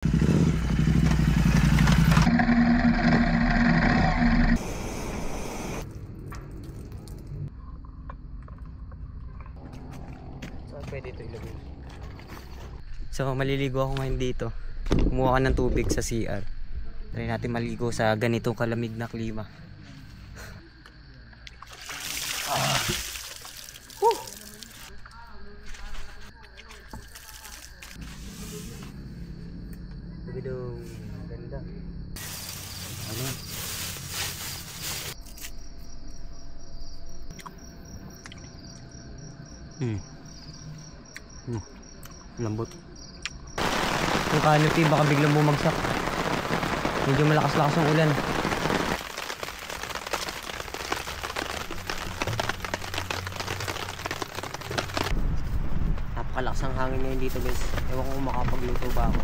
Pwede ito ilagay. So maliligo ako ngayon dito. Kumuha ka ng tubig sa CR. Try natin maligo sa ganitong kalamig na klima. Dugidong ganda. Ano yan? Lambot. Yung canopy baka biglang bumagsak. Medyo malakas-lakas ang ulan. Napakalakas ang hangin ngayon dito guys. Ewan ko kung makapagluto ba ako.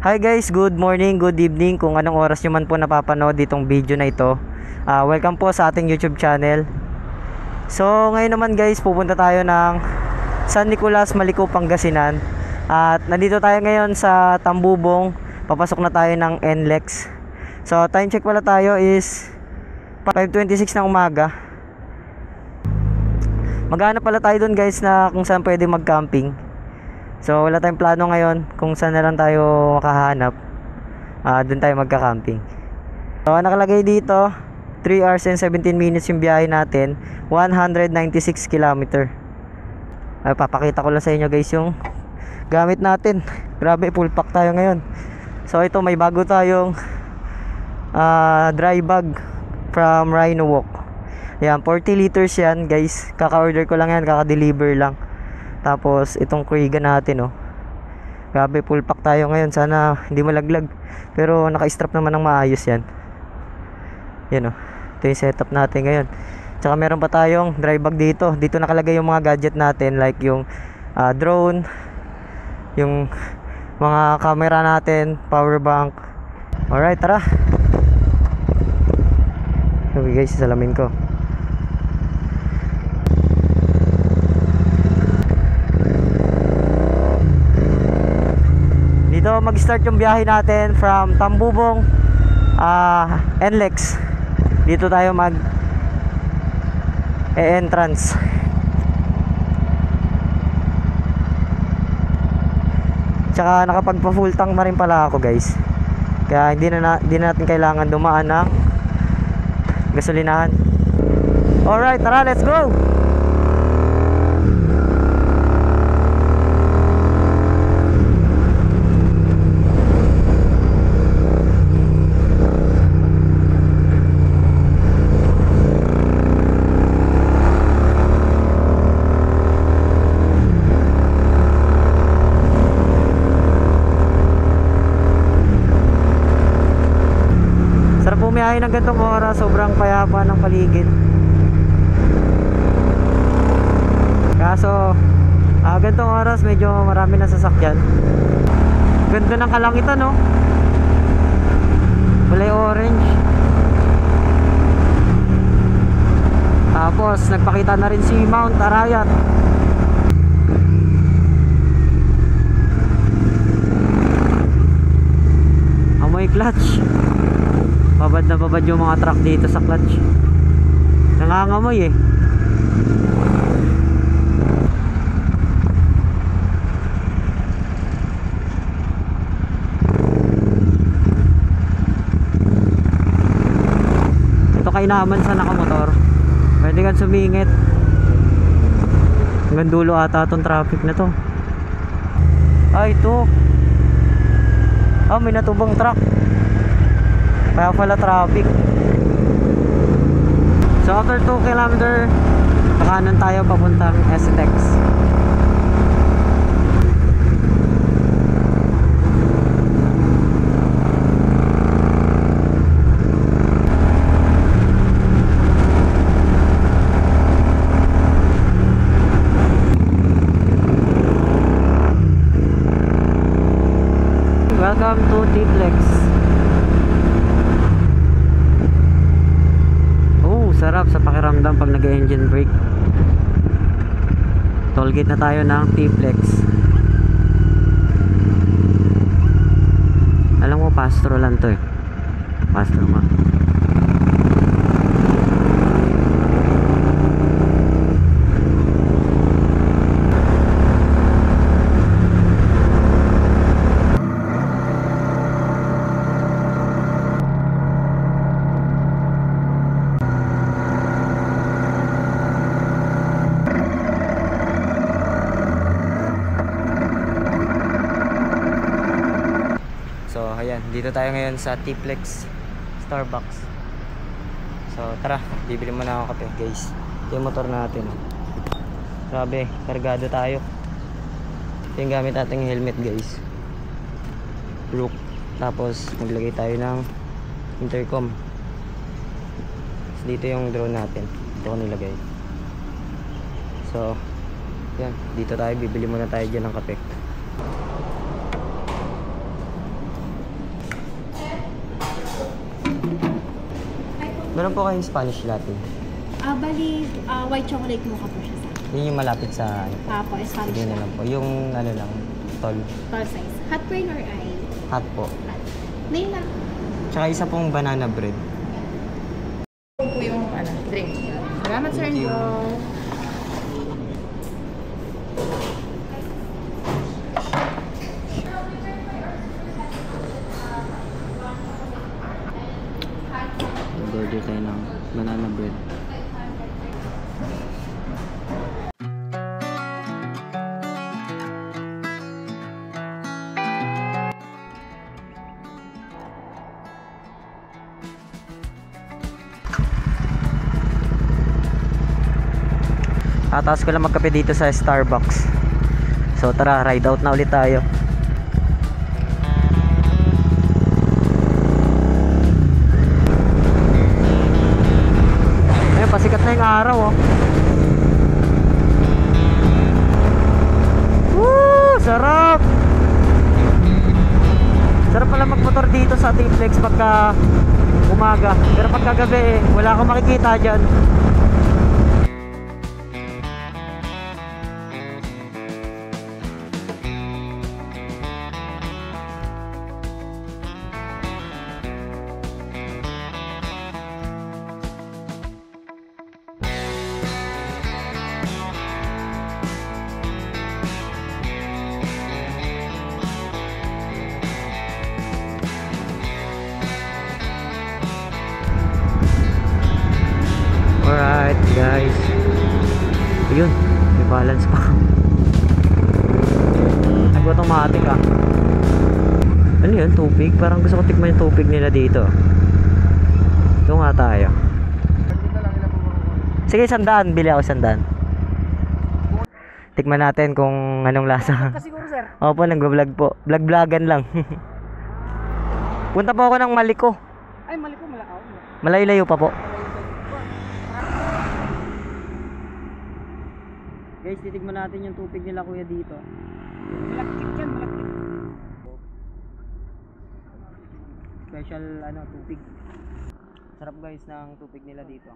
Hi guys, good morning, good evening kung anong oras nyo man po napapanood itong video na ito. Welcome po sa ating YouTube channel. So ngayon naman guys, pupunta tayo ng San Nicolas, Maliko, Pangasinan. At nandito tayo ngayon sa Tambubong. Papasok na tayo ng NLEX. So time check pala tayo is 5:26 ng umaga. Maghanap pala tayo dun guys na kung saan pwede mag-camping. So wala tayong plano ngayon kung saan na lang tayo makahanap. Doon tayo magka-camping. So nakalagay dito 3 hours and 17 minutes yung biyahe natin, 196 km. Papakita ko lang sa inyo guys yung gamit natin. Grabe, full pack tayo ngayon. So ito, may bago tayong dry bag from Rhino Walk. Yan, 40 liters yan guys. Kaka-order ko lang yan, kaka-deliver lang. Tapos itong Kriega natin, oh. Grabe, full pack tayo ngayon. Sana hindi malaglag. Pero naka-strap naman ng maayos yan. Yan, oh. Ito yung setup natin ngayon. Tsaka meron pa tayong dry bag dito. Dito nakalagay yung mga gadget natin, like yung drone, yung mga camera natin, power bank. Alright, tara. Okay guys, salamin ko. Dito mag-start yung biyahe natin from Tambubong, NLEX. Dito tayo entrance. Tsaka nakapagpa full tank na rin pala ako guys. Kaya hindi na natin kailangan dumaan ng gasolinahan. Alright, tara, let's go! Bumiyahe ng gantong oras, sobrang payapa ng paligid. Kaso gantong oras medyo marami na sasakyan. Ganda ng kalangitan, no? Kulay orange. Tapos nagpakita na rin si Mount Arayat. Amoy clutch. Babad na babad yung mga truck dito sa clutch. Nangangamoy eh. Ito kainaman sa nakamotor. Pwede kang sumingit. Hanggang dulo ata itong traffic na to. Ito. May natubang truck. Kaya pala traffic. So after 2 kilometer, pakanan tayo papuntang STX. Welcome to T-Flex. Oh, sarap sa pakiramdam pag nag-engine brake. Tollgate na tayo ng T-Flex. Alam mo, Pastro lang to eh. Pastro ma. So ayan, dito tayo ngayon sa T-Flex Starbucks. So tara, bibili muna ako kape guys. Ito yung motor natin. Grabe, kargado tayo. Ito yung gamit nating helmet guys, Brook. Tapos maglagay tayo ng intercom. So, dito yung drone natin. Ito ko nilagay. So yan, dito tayo, bibili muna tayo dyan ng kape. Meron po kayong Spanish latte. Bali, white chocolate mocha po siya sa Yun yung malapit sa ano. Papo, Spanish Sige na lang po. Yung ano lang, tall. tall size. Hot plain or ay? Hot po. Hot. Name lang. Tsaka isa pong banana bread. Ito po yung drink. Salamat sir. Thank you. Order tayo ng banana bread. Tapos ko lang magkape dito sa Starbucks. So tara, ride out na ulit tayo. Pasikat na yung araw oh. Woo! Sarap! Sarap pala magmotor dito sa T-Flex pagka umaga. Pero pagka gabi wala akong makikita dyan. Alright guys, ayun, may balance pa. Nag-automatic ah. Ano yun, tubig? Parang gusto ko tikman yung tubig nila dito. Ito nga tayo. Sige, 100, bili ako 100. Tikman natin kung anong lasa. Siguro sir. Opo, nag-vlog po. Vlog-vlogan lang. Punta po ako ng Maliko. Ay, mali ko, malakaw. Malayo-layo pa po. Guys, titigman natin yung tubig nila kuya dito. Malakit yan, malakit. Special ano, tubig. Sarap guys ng tubig nila dito.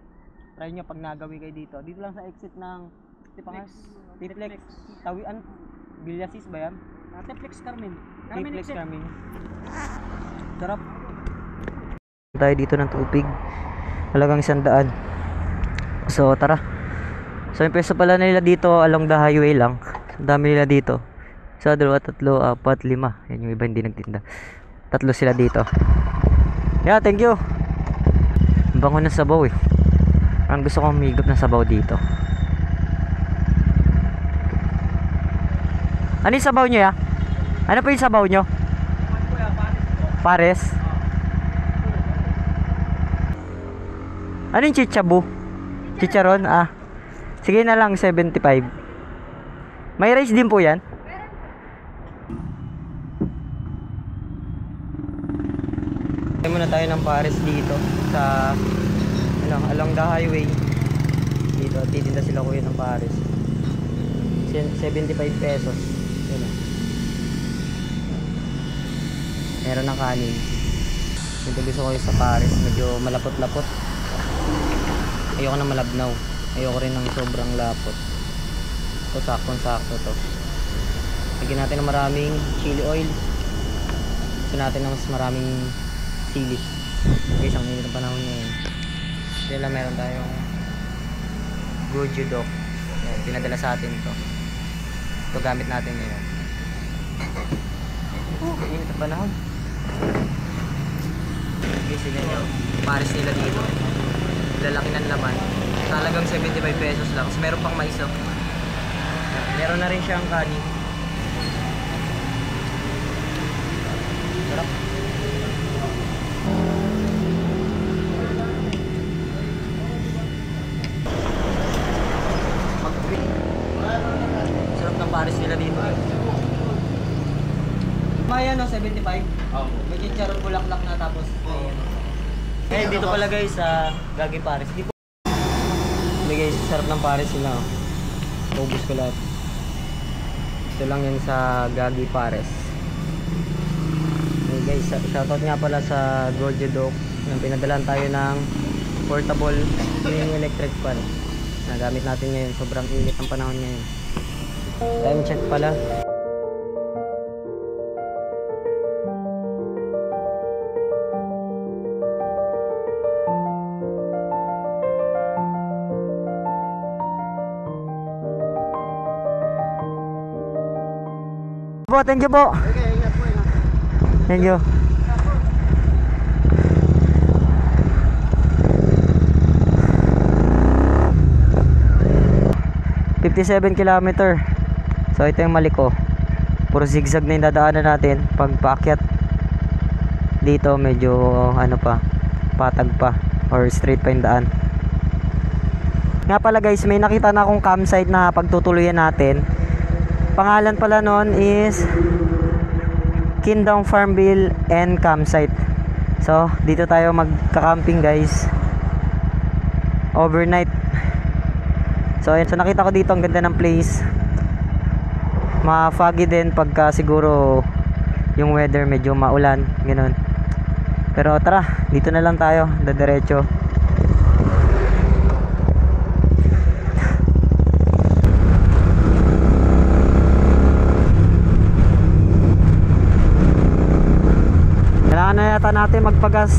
Try nyo pag nagawi kayo dito. Dito lang sa exit ng T-Flex. Tawian, Villasis ba yan? T-Flex Carmen. T-Flex Carmen. Sarap. Tayo dito ng tubig. Halagang 100. So tara. So yung pwesto pala nila dito along the highway lang. Ang dami nila dito. So 2, 3, 4, 5. Yan yung iba hindi nagtinda. 3 sila dito. Yeah, thank you. Ang bango ng sabaw eh. Parang gusto kong humigop ng sabaw dito. Ano yung sabaw nyo ya? Ano po yung sabaw nyo? Pares? Ano yung chichabu? Chicharon? Ah. Sige na lang, 75. May rice din po yan? Tayo muna tayo ng pares dito sa along the highway. Dito, titinda sila kuya ng pares. 75 pesos. Yun o. Meron ng kanin. Ito gusto ko yung sa pares. Medyo malapot-lapot. Ayoko na malabnaw. Ayoko rin ng sobrang lapot. Ito saktong-sakto to. Lagyan natin ng maraming chili oil. Gusto natin ng mas maraming sili. Okay, isang minute ng panahon ngayon. Dahil lang meron tayong goju dok. Yan, pinadala sa atin to. Ito gamit natin ngayon. Init ang panahon. Okay, sige nyo. Pares nila dito. Lalaki ng laman. Talagang 75 pesos lang. Tapos meron pang mais oh. Meron na rin siyang kanin. Sarap. Sarap ng pares nila dito. Maya no, 75? Oo. May chicharon bulaklak na tapos eh, dito pala guys sa Gagi Pares. Di po. Hindi guys, sarap ng pares nila. Ubus ko lahat. Ito lang yan sa Gagi Pares. Okay guys, shoutout nga pala sa Goju Dok. Nang pinadalan tayo ng portable mini electric fan na gamit natin ngayon. Sobrang init ang panahon ngayon. Time check pala. Po, thank you po. Okay, ingat po, ingat. Thank you. ...57 kilometer. So ito yung Maliko. Puro zigzag na yung dadaanan natin. Pag paakyat dito medyo ano pa, patag pa or straight pa yung daan. Nga pala guys, may nakita na akong campsite na pagtutuluyan natin. Pangalan pala nun is Kingdom Farmville and Campsite. So dito tayo magka-camping guys, overnight. So ayun, so nakita ko dito ang ganda ng place. Ma-foggy din pagka siguro yung weather medyo maulan, ganoon. Pero tara, dito na lang tayo, dadiretso. Kailangan na yata natin magpagas.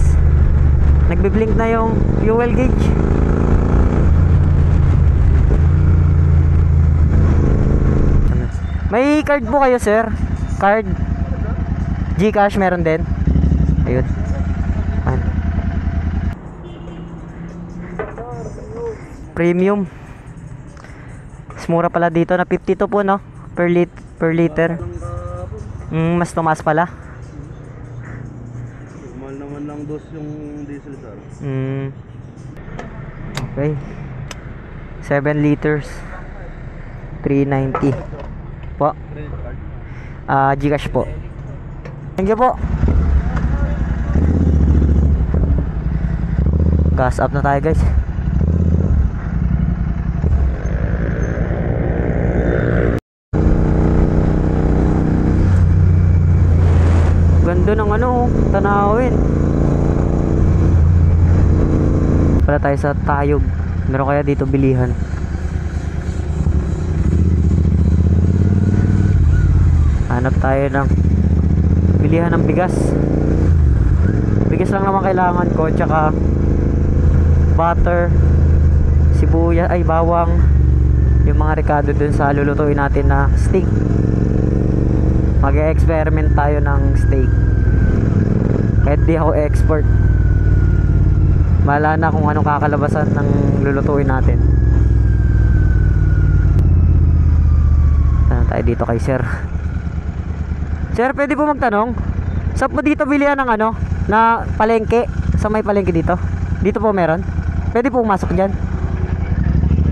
Nagbi-blink na yung fuel gauge. May card po kayo sir? Card? GCash meron din? Ayun. Ayan. Premium. Mas mura pala dito na 52 po no? Per liter. Mas tumaas pala. Mahal naman lang dos yung diesel sir. Okay. 7 liters. 390 po. GCash po. Thank you po. Gas up na tayo guys. Ganda ng ano, tanawin. Pala tayo sa Tayog. Meron kaya dito bilihan. Hanap tayo ng bilihan ng bigas. Bigas lang naman kailangan ko, tsaka butter, sibuyas, ay bawang, yung mga rekado dun sa lulutuin natin na steak. Mag-experiment tayo ng steak. Kahit di ako expert, bahala na kung anong kakalabasan ng lulutuin natin. Tayo dito kay sir. Sir, pwede po magtanong? Saan po dito bilihan ng ano? Na palengke? Sa may palengke dito? Dito po meron? Pwede po pumasok dyan.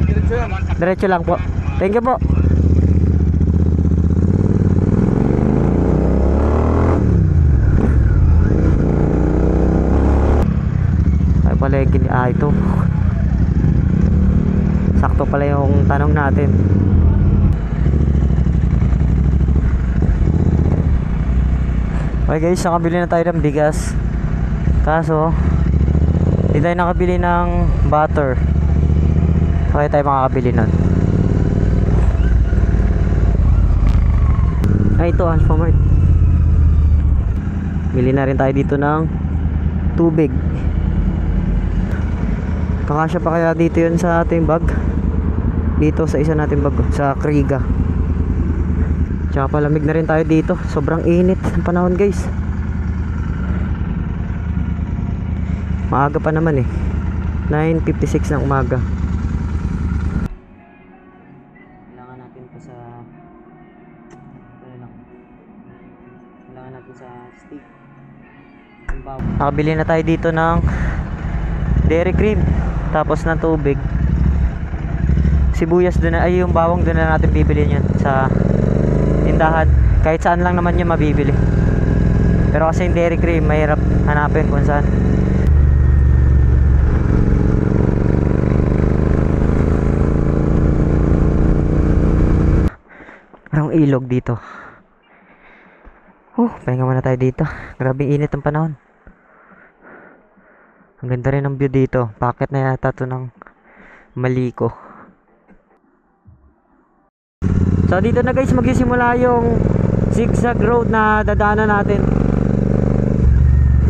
Diretso yan. Diretso lang po. Thank you po. Ay pala yung ito. Sakto pala yung tanong natin. Okay guys, nakabili na tayo ng bigas. Kaso hindi tayo nakabili ng butter. Okay tayo makakabili nun. Ay ito, Alphamart. Bili na rin tayo dito ng tubig. Kakasya pa kaya dito yun sa ating bag? Dito sa isa nating bag, sa Kriga. Tsaka palamig na rin tayo dito. Sobrang init ng panahon guys. Maaga pa naman eh. 9:56 ng umaga. Kailangan natin pa sa kailangan natin sa steak. Nakabili na tayo dito ng dairy cream. Tapos ng tubig. Sibuyas doon na, ay yung bawang doon na natin bibili niyan sa tindahan. Kahit saan lang naman yung mabibili. Pero kasi yung dairy cream mahirap hanapin kung saan. Parang ilog dito. Pahinga muna tayo dito. Grabing init ang panahon. Ang ganda rin ng view dito. Bakit na yata ito ng Maliko. So dito na guys magsisimula yung zigzag road na dadaanan natin.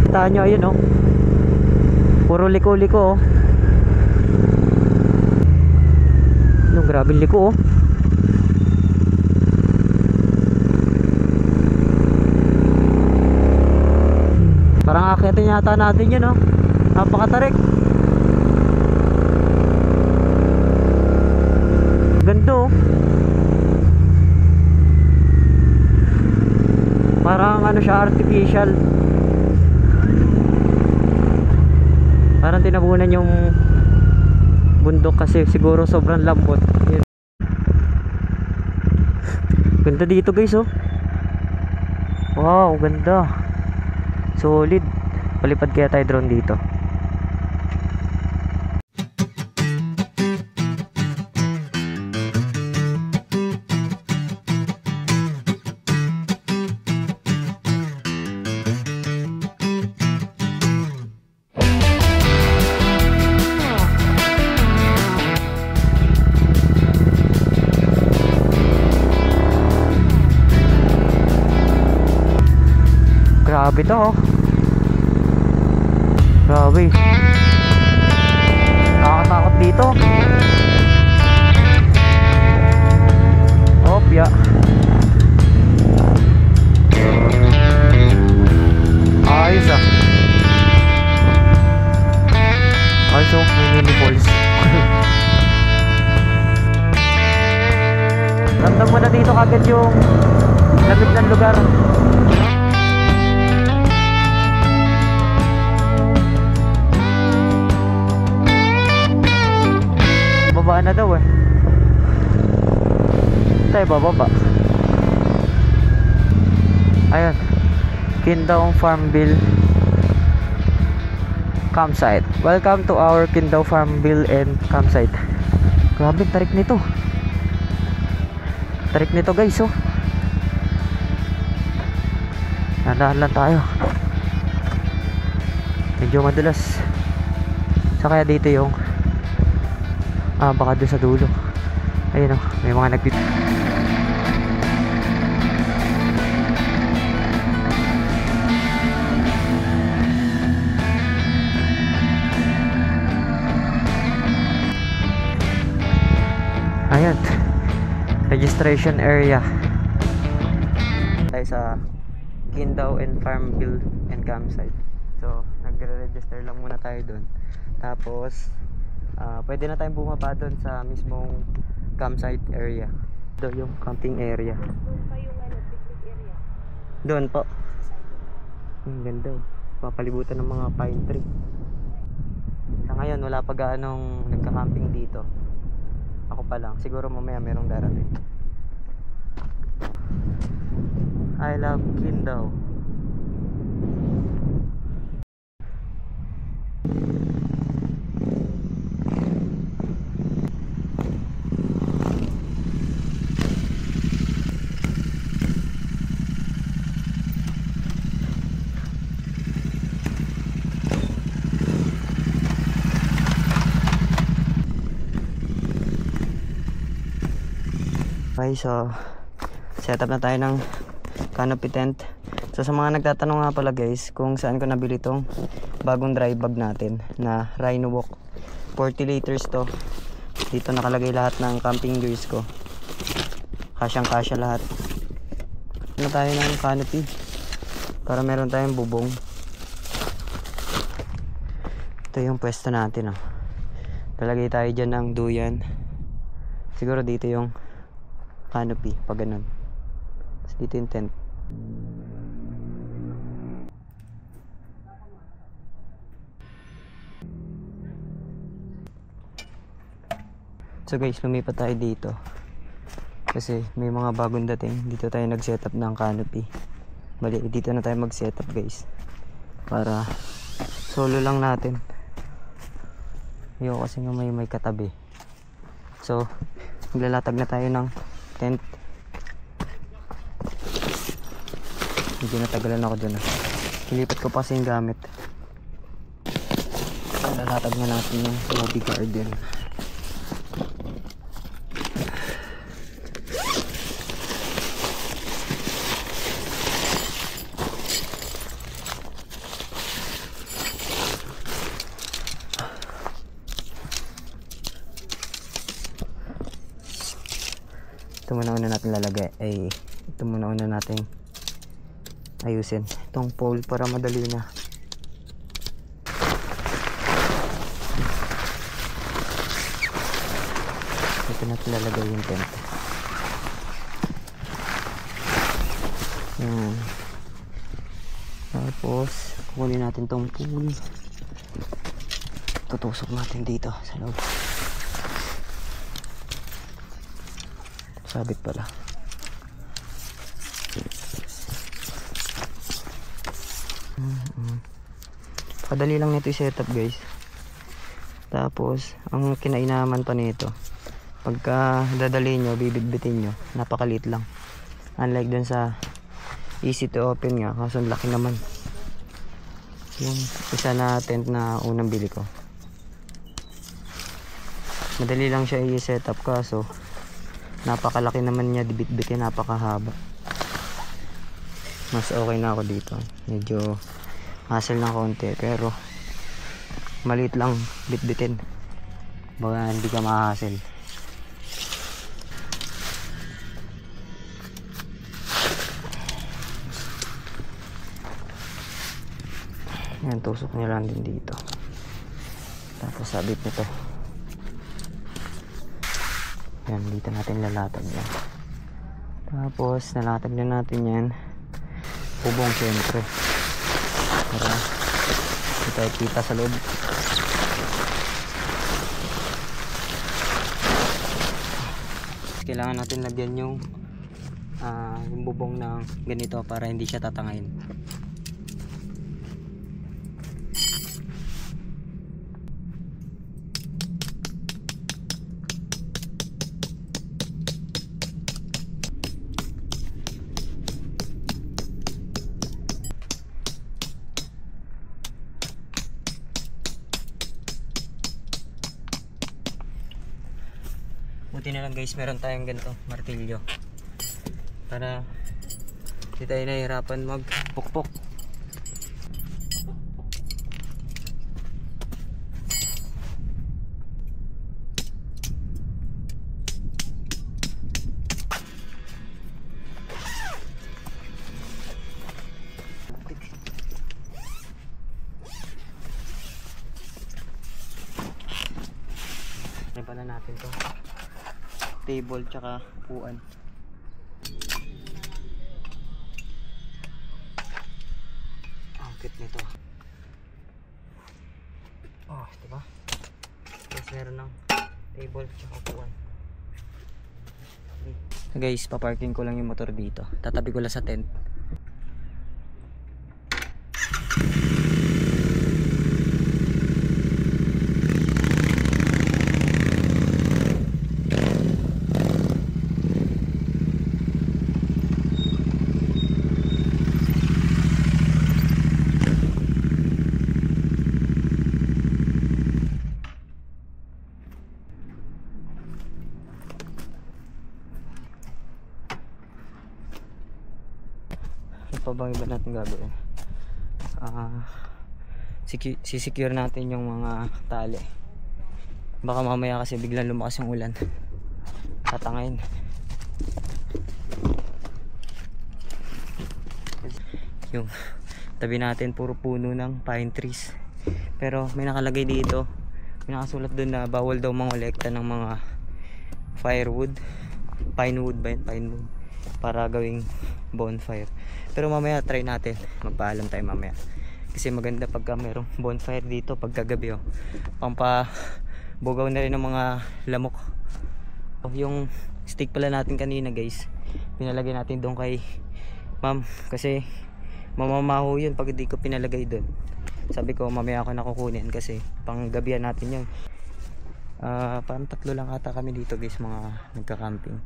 Kita nyo ayun oh. Puro liko-liko oh. Yung grabe liko oh. Parang akitin yata natin yun oh. Napakatarik. Ganda oh. Parang ano siya, artificial. Parang tinabunan yung bundok kasi siguro sobrang lambot. Yun. Ganda dito guys oh. Wow, ganda. Solid. Palipad kaya tayo drone dito. Grabe to oh. Grabe. Nakakatakot dito. Opya. Ayos ah. Ayos oh, may mini falls. Ramdam mo na dito kagad yung lamig ng lugar. Bababa na daw eh. Tayo bababa. Ayun, Kindaw Farmville Campsite. Welcome to our Kindaw Farmville and Campsite. Grabe tarik nito. Tarik nito guys oh. Nadahan lang tayo. Medyo madulas. So kaya dito yung baka doon sa dulo. Ayun oh, may mga nagpip. Ayan, registration area. Tayo sa Kindaw and Farmville and Campsite. So nagre-register lang muna tayo doon. Tapos pwede na tayong bumaba doon sa mismong campsite area. Ito yung camping area. Doon pa yung picnic area. Doon po. Ang ganda. Papalibutan ng mga pine tree. Sa ngayon wala pa gaanong nagka-camping dito. Ako pa lang, siguro mamaya merong darating. I love Kindaw. Okay, so setup na tayo ng canopy tent. So sa mga nagtatanong nga pala guys kung saan ko nabili tong bagong dry bag natin na Rhino Walk, 40 liters to. Dito nakalagay lahat ng camping gears ko, kasyang kasya lahat. Ano tayo ng canopy para meron tayong bubong. Ito yung pwesto natin, oh. Talagay tayo dyan ng duyan. Siguro dito yung canopy pag ganun. Tapos dito yung tent. So guys, lumipat tayo dito kasi may mga bagong dating. Dito tayo nag setup ng canopy. Bali, dito na tayo mag setup guys, para solo lang natin. Ayoko kasi nga may katabi. So maglalatag na tayo ng tent. Medyo natagalan ako dun, ah. Ilipat ko pa kasi yung gamit. Lalatag na natin yung lobby garden. Ito muna una natin lalagay, ito muna una natin ayusin itong pole para madali na. Ito natin lalagay yung tent. Yan. Tapos kukunin natin tong pole, tutusok natin dito sa loob. Sabit pala. Kadali lang nito i-setup guys. Tapos ang kinainaman pa nito, pagka dadali nyo, bibitbitin nyo, napakalit lang. Unlike dun sa easy to open nga, kaso laki naman yung isa na tent na unang bili ko. Madali lang siya i-setup, kaso napakalaki naman niya, dibit-bitin, napakahaba. Mas okay na ako dito. Medyo hassle ng konti, pero maliit lang bit-bitin, baka hindi ka ma-hassle. Yan, tusok nyo lang din dito. Tapos sabit nito. Yan, dito natin lalatag yan. Tapos nalatag na natin yan bubong syempre, para hindi tayo kita sa loob. Kailangan natin lagyan yung bubong ng ganito para hindi siya tatangayin. Buti na lang guys, meron tayong ganito martilyo para hindi tayo nahihirapan magpukpok. Pala natin to table tsaka upuan. Ang cute nito. Oh, diba? Tapos meron ng table tsaka upuan. So guys, paparking ko lang yung motor dito. Tatabi ko lang sa tent. Pa bang iba natin gagawin? Sisecure natin yung mga tali. Baka mamaya kasi biglang lumakas yung ulan. Tatangayin. Yung tabi natin puro puno ng pine trees. Pero may nakalagay dito. May nakasulat doon na bawal daw mangolekta ng mga firewood. Pinewood ba yun? Pinewood. Para gawing bonfire. Pero mamaya try natin. Magpaalam tayo mamaya. Kasi maganda pagka mayroong bonfire dito pagkagabi, oh. Pampabugaw na rin ng mga lamok. Yung stick pala natin kanina guys, pinalagay natin doon kay ma'am. Kasi mamamaho yun pag hindi ko pinalagay doon. Sabi ko mamaya ako nakukunin kasi panggabihan natin yun. Parang 3 lang ata kami dito guys, mga nagka-camping.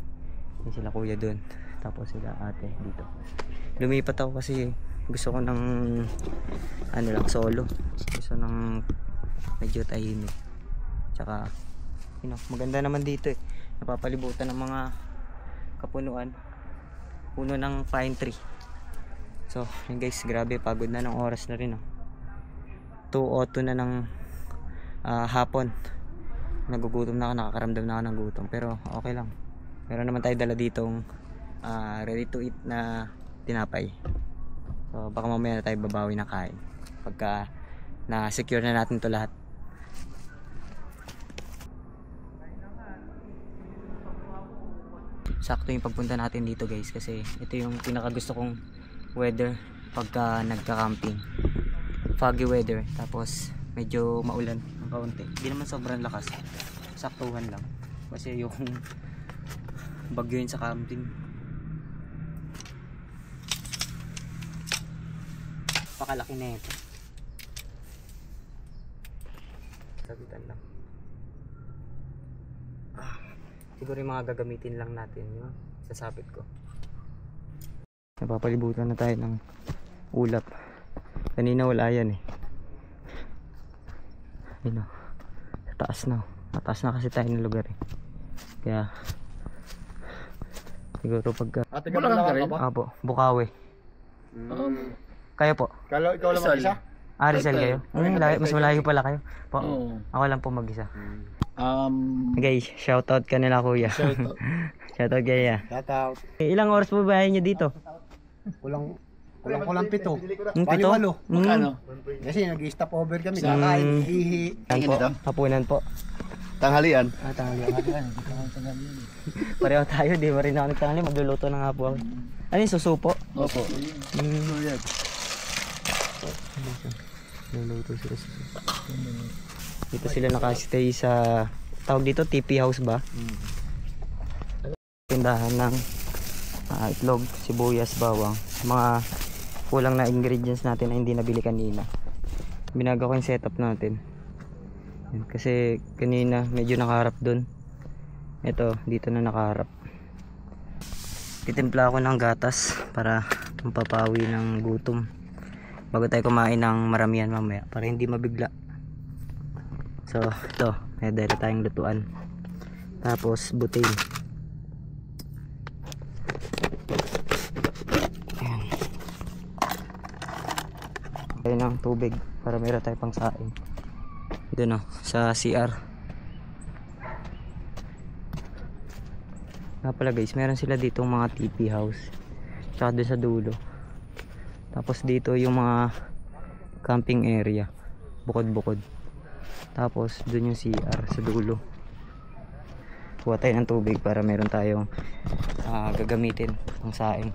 Yung sila kuya doon, tapos sila ate dito. Lumipat ako kasi gusto ko ng ano lang, solo. Gusto ng medyo tahimik. Tsaka maganda naman dito eh. Napapalibutan ng mga kapunuan, puno ng pine tree. So yun guys, grabe, pagod na ng oras na rin, oh. 2:02 na ng hapon. Nagugutom na ako, nakakaramdam na ako ng gutom. Pero okay lang, meron naman tayo dala ditong ready to eat na tinapay. So baka mamaya na tayo babawi na kain pagka na secure na natin to lahat. Sakto yung pagpunta natin dito guys, kasi ito yung pinaka gusto kong weather pagka nagka-camping. Foggy weather, tapos medyo maulan ng kaunti. Hindi naman sobrang lakas, saktuhan lang kasi yung bagyo yun sa camping. Pakalaki na ito. Sabitan lang. Siguro yung mga gagamitin lang natin yung sasabit ko. Napapalibutan na tayo ng ulap. Kanina wala yan eh. Ayun o, taas na. Mataas na kasi tayo ng lugar eh. Kaya siguro pagka Ate ka lang ka rin? Apo, Bukawi. Kayo po? Ikaw lang mag-isa? Rizal kayo? Mas malayo pala kayo po. Ako lang po mag-isa. Guys, shoutout ka nila kuya. Shoutout kaya. Shoutout. Ilang oras po ba niyo dito? Kulang 7. Pito? Magkano? Kasi nag-stop over kami. Kakain, hihi. Hapunan po. Tanghalian. Tanghalian. Pareho tayo, di ba rin ako nagtanghali. Magluluto na nga po ako. Ano yung susupo? Opo. Magluluto sila susupo. Dito sila nakastay sa, tawag dito, TP house ba? Tindahan ng itlog, sibuyas, bawang. Mga kulang na ingredients natin na hindi nabili kanina. Binagawa ko yung setup natin. Kasi kanina medyo nakaharap dun. Ito, dito na nakaharap. Titimpla ako ng gatas para mapapawi ng gutom bago tayo kumain ng maramihan mamaya para hindi mabigla. So ito, may dala tayong lutuan. Tapos butil. Ayan. Tayo ng tubig para meron tayo pang saing. Doon o, sa CR. Nga pala guys, meron sila ditong mga TP house. Tsaka doon sa dulo. Tapos dito yung mga camping area. Bukod-bukod. Tapos doon yung CR sa dulo. Kuha tayo ng tubig para meron tayong gagamitin ang saing.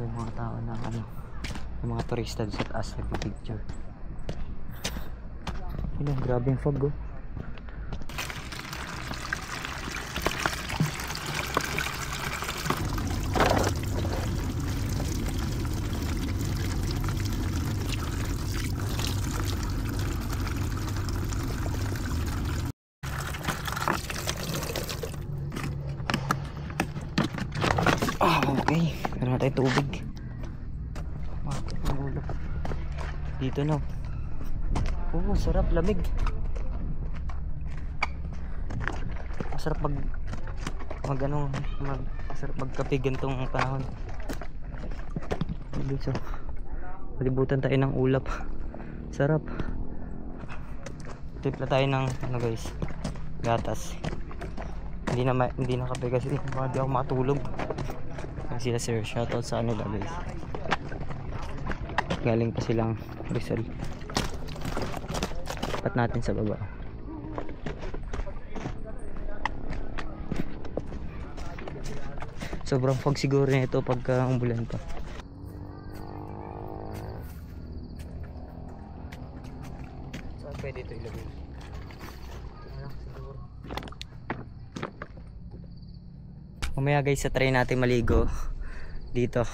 Yung mga tao na yung mga turista sa taas nagpipicture. Ano, grabe yung fog oh. Okay, meron na tayo tubig. Bakit ang ulo? Dito na. Oo, sarap, lamig. Masarap masarap magkape ganitong panahon. Dito. Palibutan tayo ng ulap. Sarap. Timpla tayo ng guys, gatas. Hindi na kape kasi baka di ako matulog. Sila sir, shoutout sa kanila guys. Galing pa silang Rizal. Pat natin sa baba. Sobrang fog siguro nito pagka umulan pa. Saan pwede ito ilagay? Mamaya guys, sa try natin maligo dito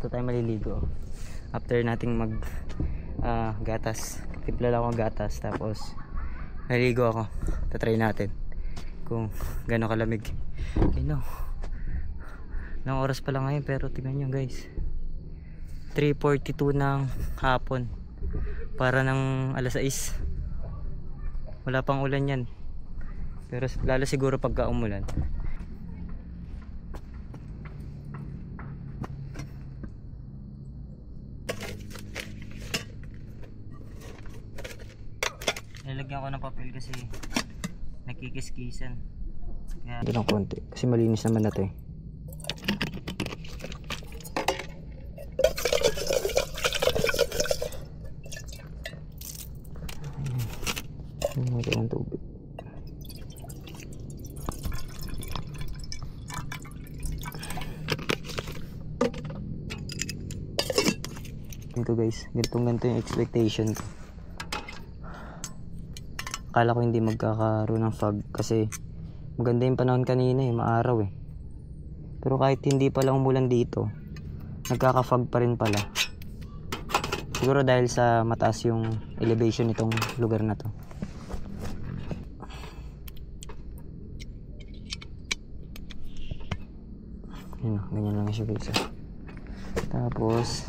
tayo maliligo after nating mag gatas. Timpla lang ako gatas tapos naligo ako. Tatry natin kung gaano kalamig. Ayun, ilang oras pa lang ngayon pero tingnan nyo guys, 3:42 ng hapon, para ng alas 6. Wala pang ulan yan, pero lalo siguro pagka umulan. Lalagyan ko ng papel kasi nakikis-kisan. Kaya ito lang konti kasi malinis naman na ito eh. Ito ng tubig. Ito guys, ganito yung expectation ko. Akala ko hindi magkakaroon ng fog kasi maganda yung panahon kanina eh, maaraw eh. Pero kahit hindi pala umulan dito, nagkaka-fog pa rin pala. Siguro dahil sa mataas yung elevation nitong lugar na to. Yun, ganyan lang siya guys. Tapos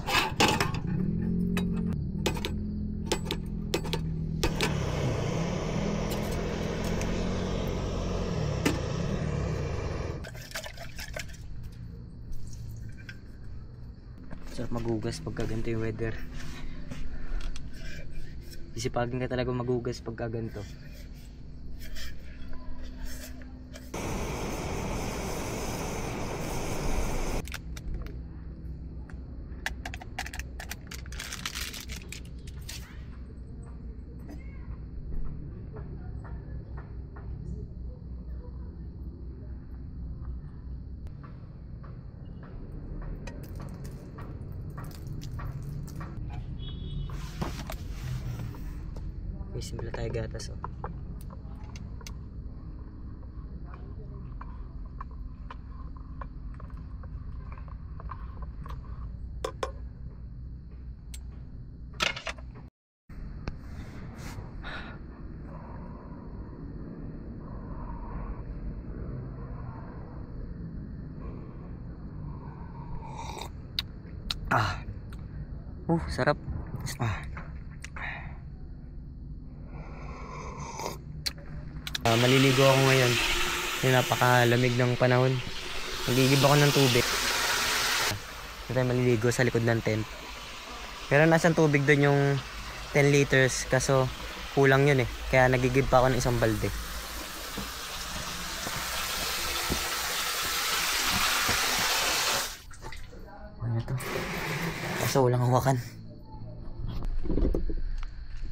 sarap magugas pagka ganito yung weather. Isipagin ka talaga magugas pagka ganito. May simula tayo gatas oh. Sarap. Maliligo ako ngayon. Napakalamig ng panahon. Nagigib ako ng tubig. Ito tayo maliligo sa likod ng tent. Pero nasang tubig doon yung 10 liters. Kaso kulang yun eh. Kaya nagigib pa ako ng isang balde. Ano to? Kaso walang hawakan.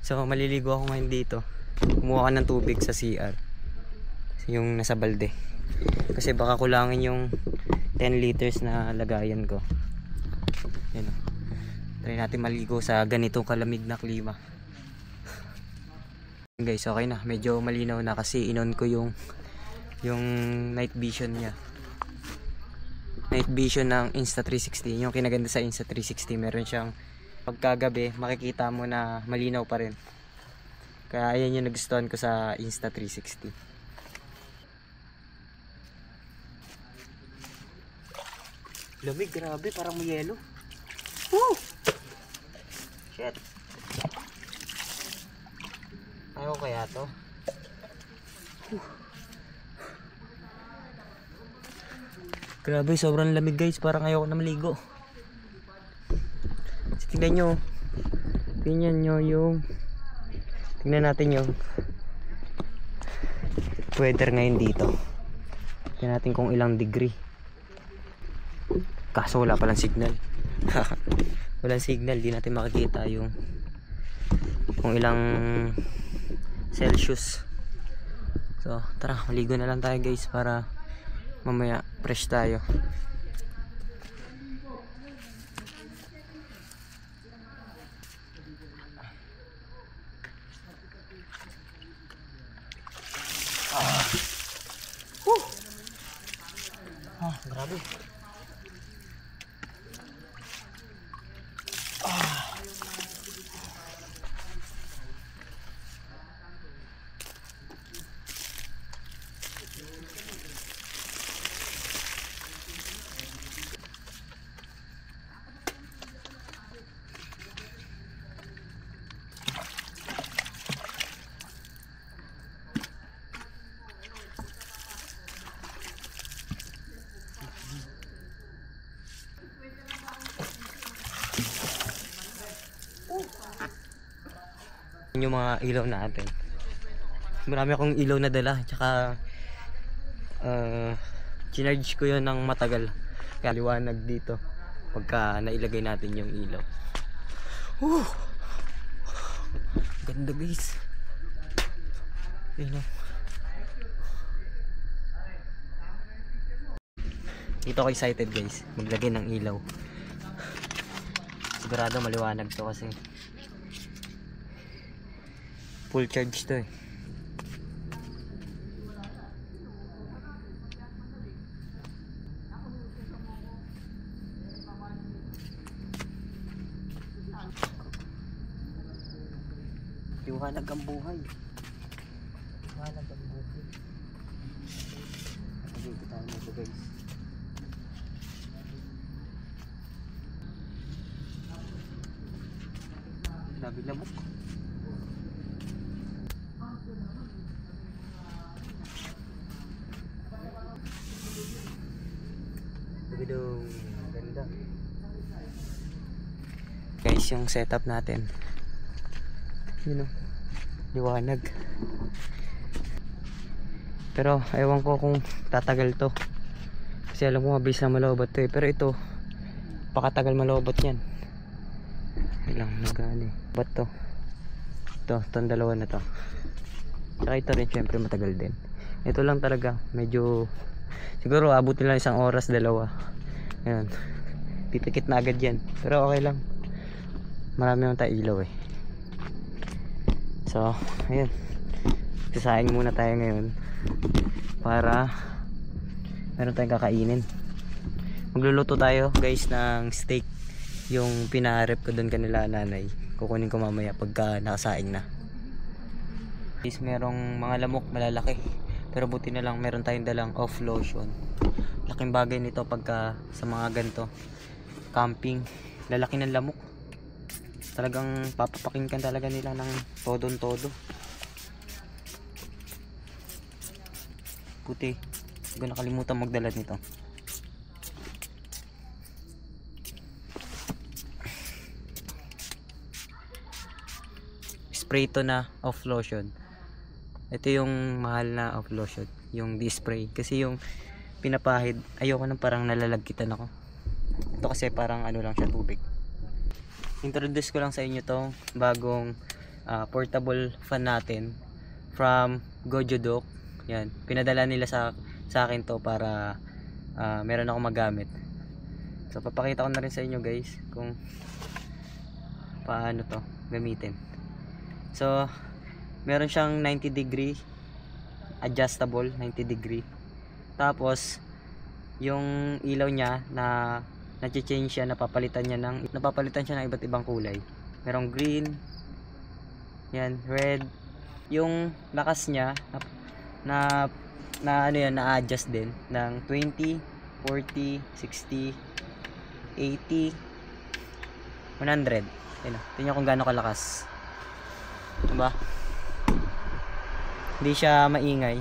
So maliligo ako ngayon dito. Kumuha ka ng tubig sa CR, yung nasa balde, kasi baka kulangin yung 10 liters na lagayan ko. Yan o. Try natin maligo sa ganitong kalamig na klima. Guys, okay na. Medyo malinaw na kasi inon ko yung night vision niya. Night vision ng Insta360. Yung kinaganda sa Insta360, meron siyang pagkagabi, makikita mo na malinaw pa rin. Kaya ayan yung nagustuhan ko sa Insta360. Lamig, grabe, parang may yelo. Woo! Shit. Ayaw kaya to? Grabe, sobrang lamig guys. Parang ayoko na maligo. Tingnan nyo. Tingnan nyo yung... Tingnan natin yung weather ngayon dito. Tingnan natin kung ilang degree. Kaso wala palang signal. Walang signal. Di natin makikita yung kung ilang Celsius. So tara, maligo na lang tayo guys para mamaya fresh tayo. Grabe. Yung mga ilaw natin. Marami akong ilaw na dala. Tsaka chinarge ko yun ng matagal. Kaya liwanag dito pagka nailagay natin yung ilaw. Ganda guys. Ayun o. Dito ako excited guys, maglagay ng ilaw. Sigurado maliwanag to kasi full charge to eh. Liwanag ang buhay. Liwanag ang buhay. Dito tayo na ito guys. Grabe lamok. Bidong ganda. Guys, yung setup natin. Yun o. Liwanag. Pero ewan ko kung tatagal to. Kasi alam ko mabilis na malobot to eh. Pero ito, pakatagal malobot yan. Ilang nagani. Ba't to? Itong dalawa na to. Tsaka ito rin syempre matagal din. Ito lang talaga medyo siguro abutin lang 1 oras, 2. Ayan. Titikit na agad yan. Pero okay lang. Marami naman tayo ilaw eh. So, ayan. Tisaing muna tayo ngayon. Para meron tayong kakainin. Magluluto tayo guys ng steak. Yung pinaharap ko doon kanila nanay. Kukunin ko mamaya pagka nakasaing na. Guys, merong mga lamok malalaki. Pero buti na lang meron tayong dalang off lotion. Laking bagay nito pagka sa mga ganito camping. Lalaki ng lamok. Talagang papapakin ka talaga nila ng todong todo. Puti. Huwag ko nakalimutan magdala nito. Spray to na off lotion. Ito yung mahal na off lotion, yung D-spray. Kasi yung pinapahid, ayoko nang parang nalalagkitan ako. Ito kasi parang ano lang siya, tubig. Introduce ko lang sa inyo tong bagong portable fan natin from Gojodok. Yan, pinadala nila sa akin to para meron ako magamit. So papakita ko na rin sa inyo guys kung paano to gamitin. So Meron siyang 90 degree, adjustable 90 degree. Tapos yung ilaw niya na na-change siya, napapalitan siya ng iba't ibang kulay. Merong green, yan, red. Yung lakas niya na ano yan, na-adjust din ng 20, 40, 60, 80, 100. Ayun, tingnan kung gaano kalakas. Diba? Hindi siya maingay.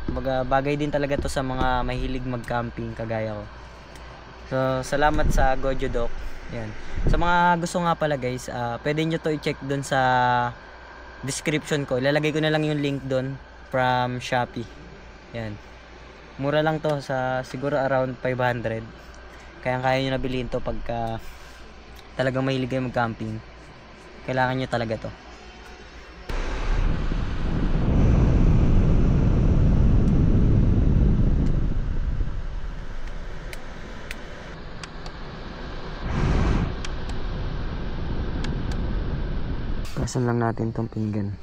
Kumbaga, bagay din talaga to sa mga mahilig mag-camping kagaya ko. So, salamat sa Gojo Dock. Yan. Sa mga gusto nga pala guys, pwede nyo to i-check dun sa description ko. Ilalagay ko na lang yung link dun from Shopee. Yan. Mura lang to, sa siguro around 500. Kaya nyo nabilihin to pagka talagang mahilig kayo mag-camping. Kailangan nyo talaga to. Pasan lang natin tong pinggan.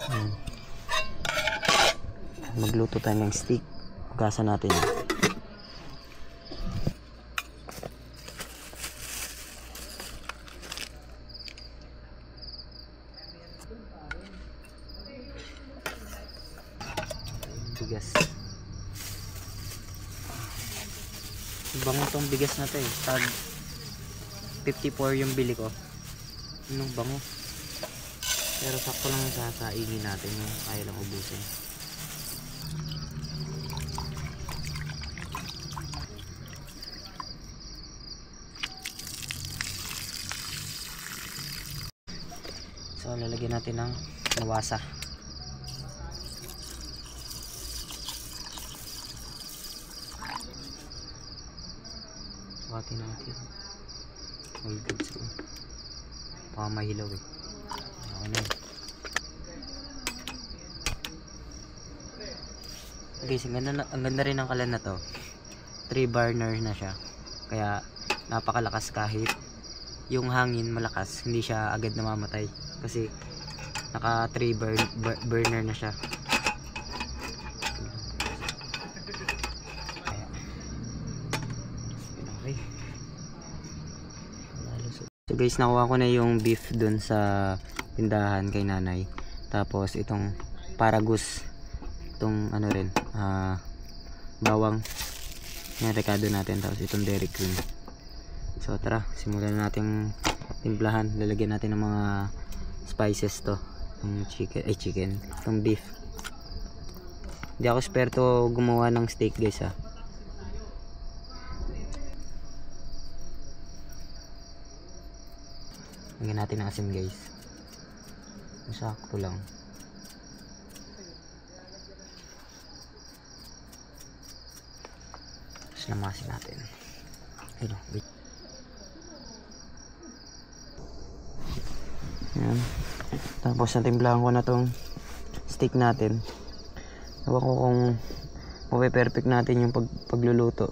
Ayan. Magluto tayo ng steak. Hugasan natin yun. Bigas. Bango tong bigas na to eh. Tag 54 yung bili ko. Anong bango? Pero sakto lang sasaingin natin yung kaya lang ubusin. So lalagyan natin ng nawasa. Sukatin natin. May goods ko. Baka mahilaw eh. Ano yun. Guys, ang ganda rin ng kalan na to. 3 burner na siya. Kaya napakalakas kahit yung hangin malakas. Hindi siya agad namamatay. Kasi naka 3 burner na siya. So guys, nakuha ko na yung beef dun sa tindahan kay nanay. Tapos itong paragus, itong ano rin, bawang, yung rekado natin. Tapos itong Dairy Queen. So tara, simulan natin timplahan. Lalagyan natin ng mga spices to. Yung chicken, itong beef. Hindi ako esperto gumawa ng steak guys ha. Lagyan natin ng asin guys. Masakto lang. Tapos namasin natin. Ayun. Ayan. Tapos natimplahan ko na tong steak natin. Ewan ko kung perfect natin yung pagluluto.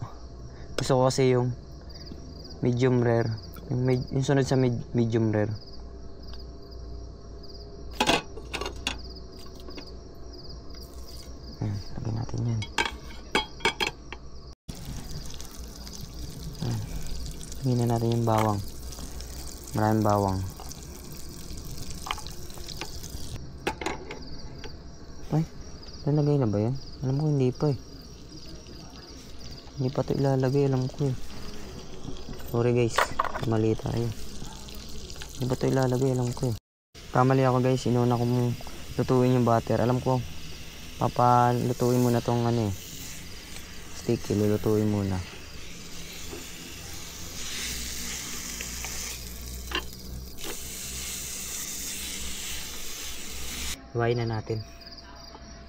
Gusto ko kasi yung medium rare. Yung sunod sa medium rare. Ayan, lagyan natin yan. Ayan. Lagyan na natin yung bawang. Maraming bawang. Ay, lalagay na ba yan? Alam ko hindi pa eh. Hindi pa ito ilalagay, alam ko eh. Sorry guys, mali tayo. Hindi ba ito ilalagay, alam ko eh. Kamali ako guys, inuna kong lutuin yung butter. Alam ko, papalutuin muna tong ano eh, steak, lulutuin muna. Hiwain na natin.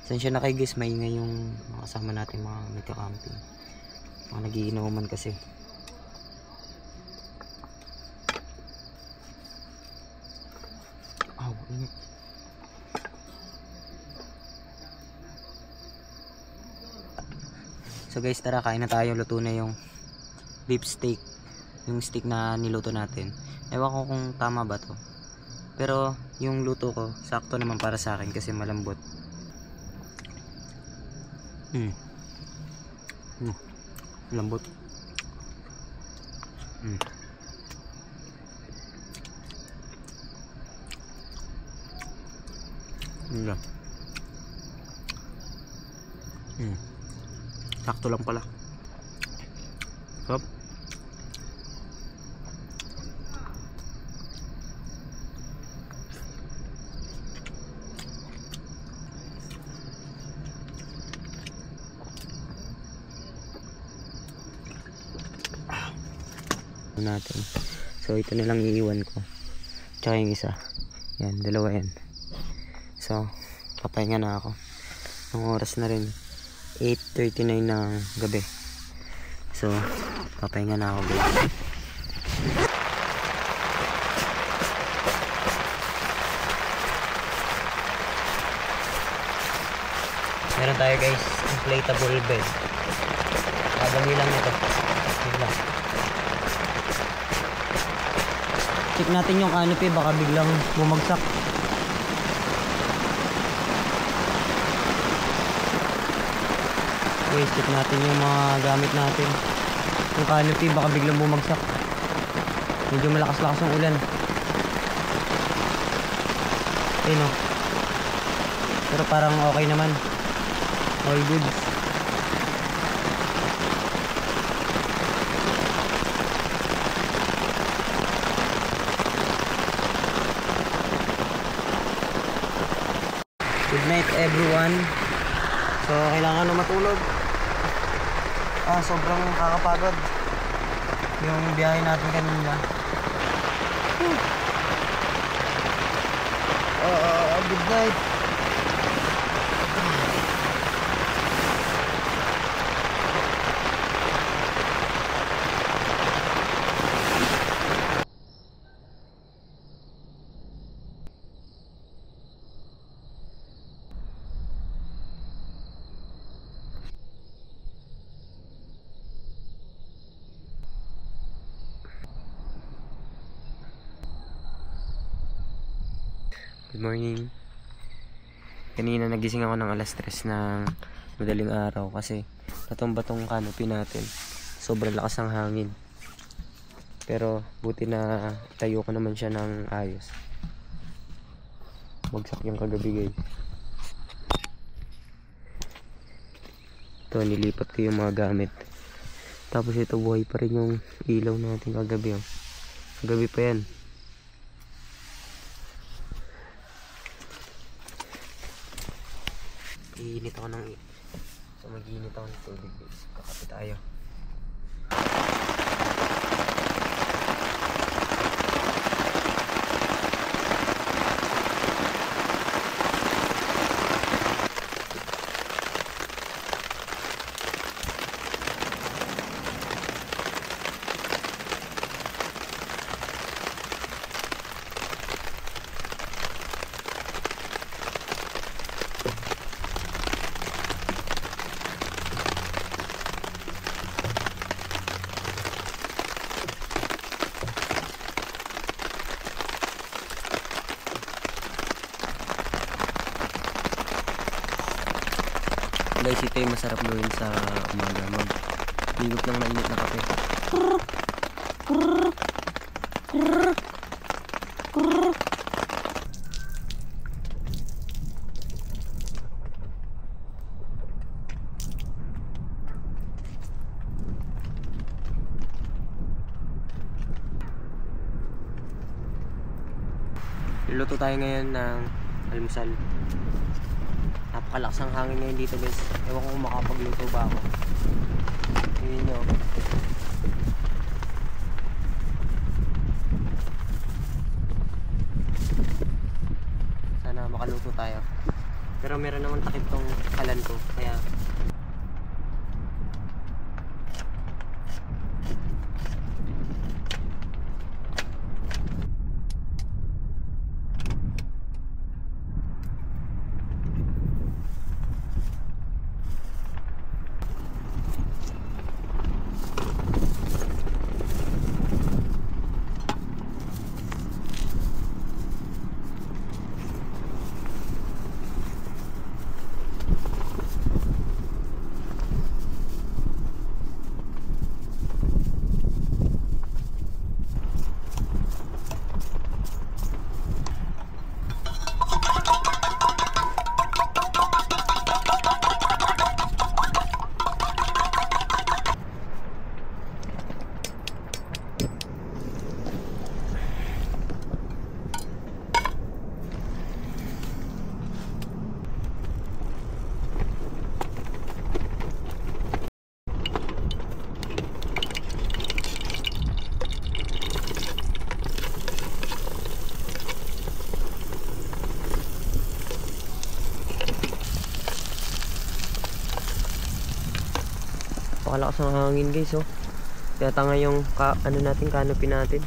Sensya na kayo guys, maingay yung mga kasama natin, mga nagka-camping, mga nagiinuman kasi. Oh, init. So guys, tara, kain na tayo. Luto na yung beef steak, yung steak na niluto natin. Ewan ko kung tama ba to. Pero yung luto ko, sakto naman para sa akin kasi malambot. Lambot. Yeah. Sakto lang pala. Hop. Natin. So ito na lang iiwan ko. Tsaka yung isa. Yan, dalawa yan. So, papahinga na ako. Ang oras na rin 8:39 ng gabi. So, papahinga na ako guys. Meron tayo guys, inflatable bed. Kadami lang ito. Yun lang. Check natin yung canopy, baka biglang bumagsak. Okay, check natin yung mga gamit natin. Yung canopy, baka biglang bumagsak. Medyo malakas-lakas yung ulan. Okay, no? Pero parang okay naman. All good. Good night everyone. So kailangan na matulog. Sobrang kakapagod yung biyahe natin kanina. Good night. Good morning. Kanina nagising ako ng alas 3 ng madaling araw kasi natumba tong canopy natin. Sobrang lakas ng hangin. Pero buti na tayo ko naman siya ng ayos. Bagsak yung kagabi guys. Ito, nilipat ko yung mga gamit. Tapos ito, buhay pa rin yung ilaw natin kagabi. Kagabi pa yan. Iinit ako ng so mag-iinit ako ng tubig guys. Kakape tayo. Guys, ito yung masarap gawin sa umaga. Mag-higop ng mainit na kape. Luto tayo ngayon ng almusal. Napakalakas ang hangin ngayon dito guys. Ewan ko kung makapagluto ba ako. Tingnan nyo. Sana makaluto tayo. Pero meron naman takip tong kalan ko. Kaya Napakalakas ng hangin guys oh. Kaya tanga yung ano natin, canopy natin.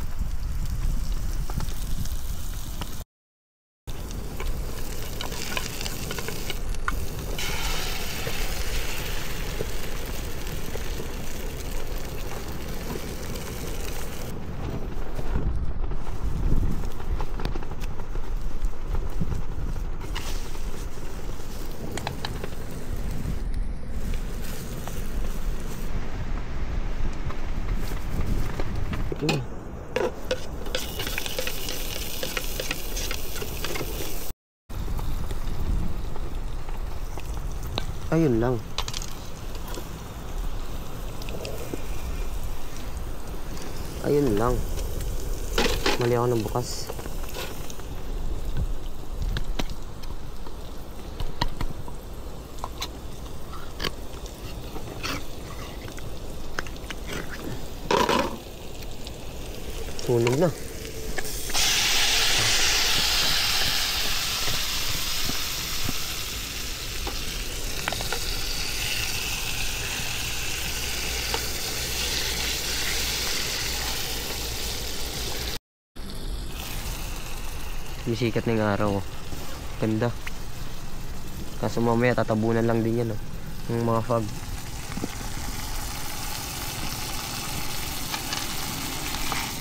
Ayun lang. Ayun lang. Mali ako ng bukas. Sunog na. Bisikat na yung araw oh. Ganda. Kaso mamaya tatabunan lang din yan oh, yung mga fog.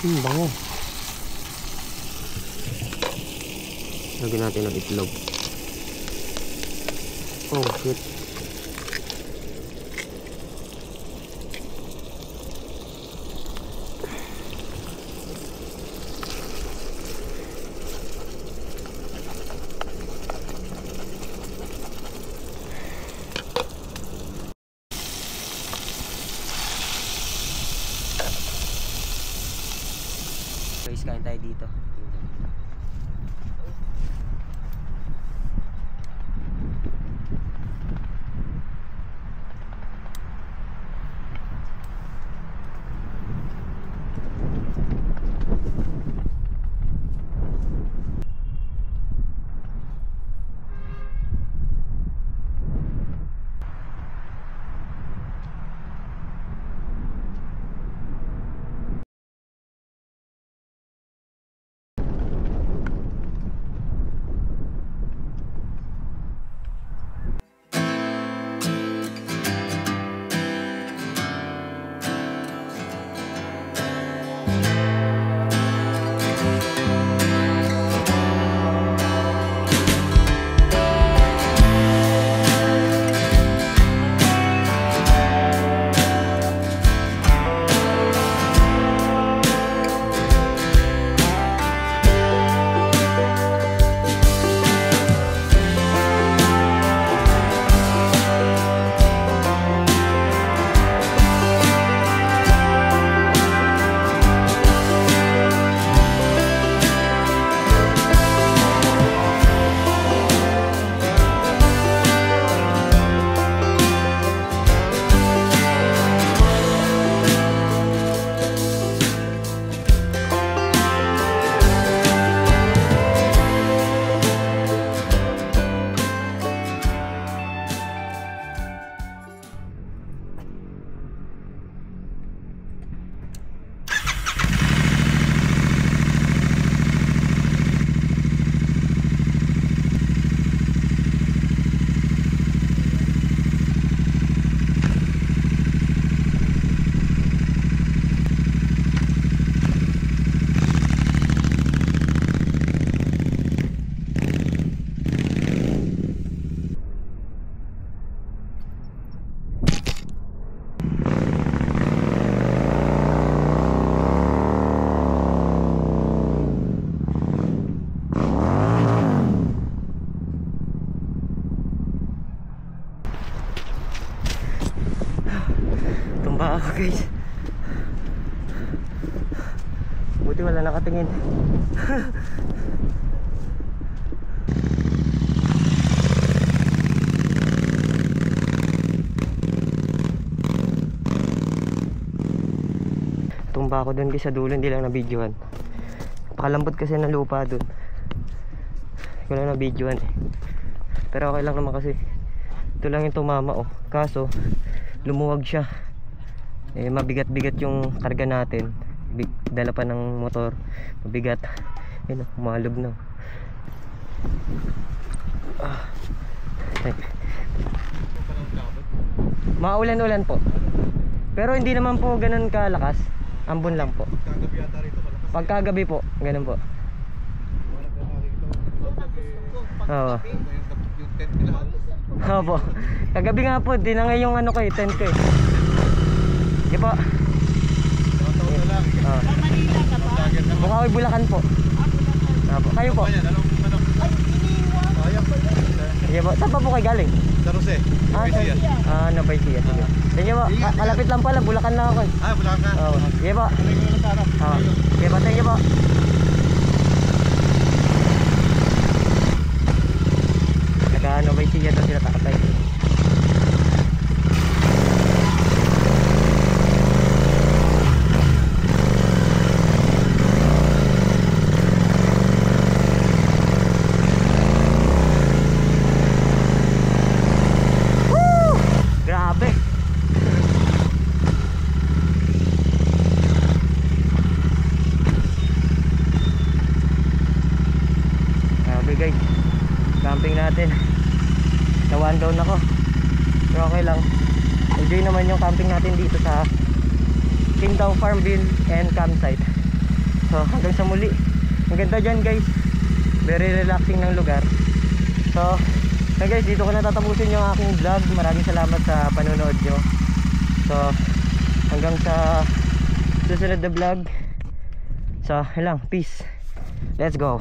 Bango. Lagyan natin ng itlog. Oh shit. Guys, kain tayo dito. Tumba ako guys. Buti wala nakatingin. Tumba ako dun guys sa dulo, hindi lang na-videohan. Pakalambot kasi ng lupa dun. Hindi ko lang na-videohan eh. Pero okay lang naman kasi ito lang yung tumama oh. Kaso lumuwag siya. Eh mabigat-bigat yung karga natin. Dala pa ng motor. Mabigat. Ayun, umalog na. Maulan-ulan po. Pero hindi naman po ganun kalakas. Ambon lang po. Kagabi yata rito malakas. Pagkagabi po, ganun po. Oo. Yung tent nila. Opo. Kagabi nga po, dinangay yung ano ko eh, tent ko eh. Sige po. Taon na lang. Oo. Manila ka ba? Bukawi, Bulacan po. Opo. Kayo po. Ayan, anong sayang pa yan. Sige po. Saan pa po kayo galing? Sa Rose. Ah, Nabay siya. Sige. Sige po. Malapit lang pala, Bulacan lang ako eh. Ah, wala ka. Oo. Sige po. Alay ko lang sa harap. Oo. Sige po, thank you po. Nag-Nabay siya doon sila takatay. Grabe. Grabe guys. Camping natin. Na one down ako. Pero okay lang. Enjoy naman yung camping natin dito sa Qingdao Farmville and Campsite. So hanggang sa muli. Ang ganda dyan guys. Very relaxing ng lugar. So guys, dito ko na tatapusin yung aking vlog. Maraming salamat sa panonood nyo. So hanggang sa susunod na vlog. So yun lang, peace. Let's go.